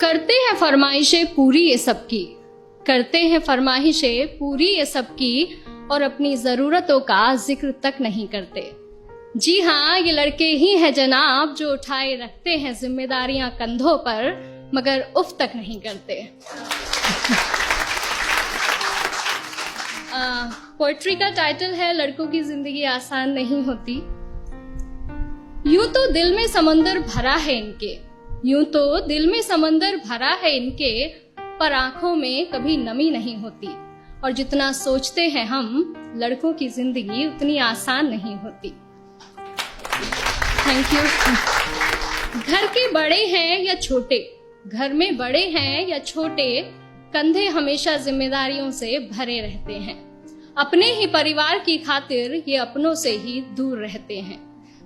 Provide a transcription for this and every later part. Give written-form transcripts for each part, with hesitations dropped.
करते हैं फरमाइशें पूरी ये सबकी, करते हैं फरमाइशें पूरी ये सबकी, और अपनी ज़रूरतों का जिक्र तक नहीं करते। जी हाँ, ये लड़के ही हैं जनाब जो उठाए रखते हैं जिम्मेदारियां कंधों पर, मगर उफ तक नहीं करते। पोएट्री का टाइटल है लड़कों की जिंदगी आसान नहीं होती। यूं तो दिल में समंदर भरा है इनके, यूं तो दिल में समंदर भरा है इनके, पर आंखों में कभी नमी नहीं होती। और जितना सोचते हैं हम, लड़कों की जिंदगी उतनी आसान नहीं होती। Thank you. घर के बड़े हैं या छोटे, घर में बड़े हैं या छोटे, कंधे हमेशा जिम्मेदारियों से भरे रहते हैं। अपने ही परिवार की खातिर ये अपनों से ही दूर रहते हैं।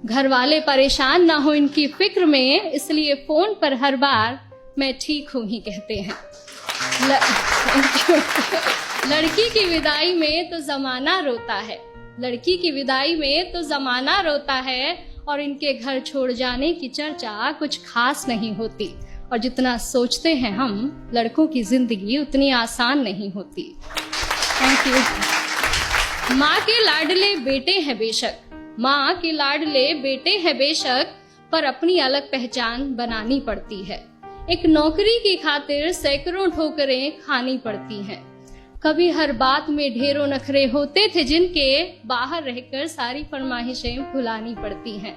घर वाले परेशान ना हो इनकी फिक्र में, इसलिए फोन पर हर बार मैं ठीक हूं ही कहते हैं। लड़की की विदाई में तो जमाना रोता है, लड़की की विदाई में तो जमाना रोता है, और इनके घर छोड़ जाने की चर्चा कुछ खास नहीं होती। और जितना सोचते हैं हम, लड़कों की जिंदगी उतनी आसान नहीं होती। Thank you. माँ के लाडले बेटे हैं बेशक, माँ के लाडले बेटे हैं बेशक, पर अपनी अलग पहचान बनानी पड़ती है। एक नौकरी की खातिर सैकड़ों ठोकरें खानी पड़ती हैं। कभी हर बात में ढेरों नखरे होते थे जिनके, बाहर रहकर सारी फरमाइशें भुलानी पड़ती हैं।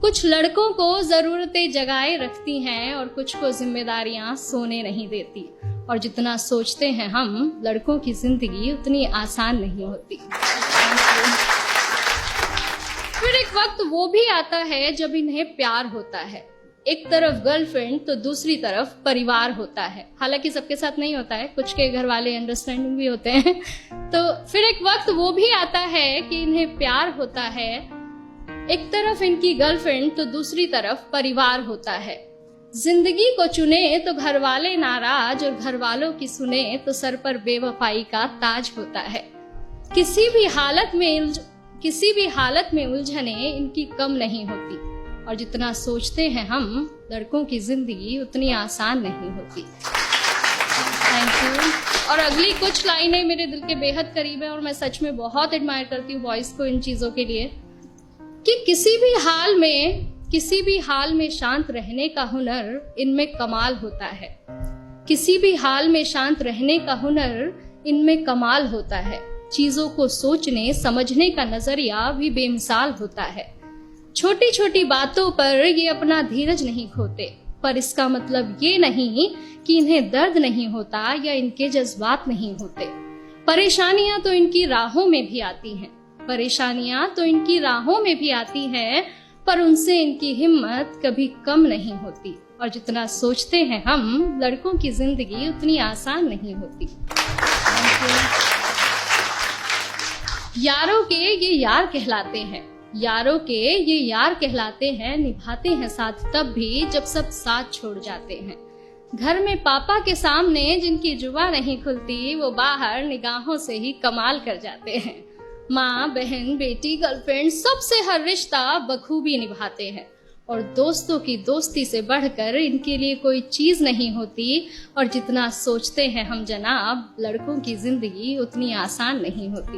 कुछ लड़कों को जरूरतें जगाए रखती हैं और कुछ को जिम्मेदारियां सोने नहीं देती। और जितना सोचते हैं हम, लड़कों की जिंदगी उतनी आसान नहीं होती। फिर एक वक्त वो भी आता है जब इन्हें प्यार होता है। एक तरफ गर्लफ्रेंड तो दूसरी तरफ परिवार होता है। हालांकि सबके साथ नहीं होता है, कुछ के घर वाले अंडरस्टैंडिंग भी होते हैं। तो फिर एक वक्त वो भी आता है कि इन्हें प्यार होता है। एक तरफ इनकी गर्लफ्रेंड तो दूसरी तरफ परिवार होता है। जिंदगी को चुने तो घर वाले नाराज, और घर वालों की सुने तो सर पर बेवफाई का ताज होता है। किसी भी हालत में उलझने इनकी कम नहीं होती। और जितना सोचते हैं हम, लड़कों की जिंदगी उतनी आसान नहीं होती। Thank you. और अगली कुछ लाइनें मेरे दिल के बेहद करीब है, और मैं सच में बहुत एडमायर करती हूँ बॉयज को इन चीजों के लिए, कि किसी भी हाल में शांत रहने का हुनर इनमें कमाल होता है। किसी भी हाल में शांत रहने का हुनर इनमें कमाल होता है। चीजों को सोचने समझने का नजरिया भी बेमिसाल होता है। छोटी छोटी बातों पर ये अपना धीरज नहीं खोते, पर इसका मतलब ये नहीं कि इन्हें दर्द नहीं होता या इनके जज्बात नहीं होते। परेशानियां तो इनकी राहों में भी आती हैं, परेशानियां तो इनकी राहों में भी आती हैं, पर उनसे इनकी हिम्मत कभी कम नहीं होती। और जितना सोचते हैं हम, लड़कों की जिंदगी उतनी आसान नहीं होती। यारों के ये यार कहलाते हैं, यारों के ये यार कहलाते हैं, निभाते हैं साथ तब भी जब सब साथ छोड़ जाते हैं। घर में पापा के सामने जिनकी जुबान नहीं खुलती, वो बाहर निगाहों से ही कमाल कर जाते हैं। माँ, बहन, बेटी, गर्लफ्रेंड, सबसे हर रिश्ता बखूबी निभाते हैं। और दोस्तों की दोस्ती से बढ़कर इनके लिए कोई चीज नहीं होती। और जितना सोचते हैं हम जनाब, लड़कों की जिंदगी उतनी आसान नहीं होती।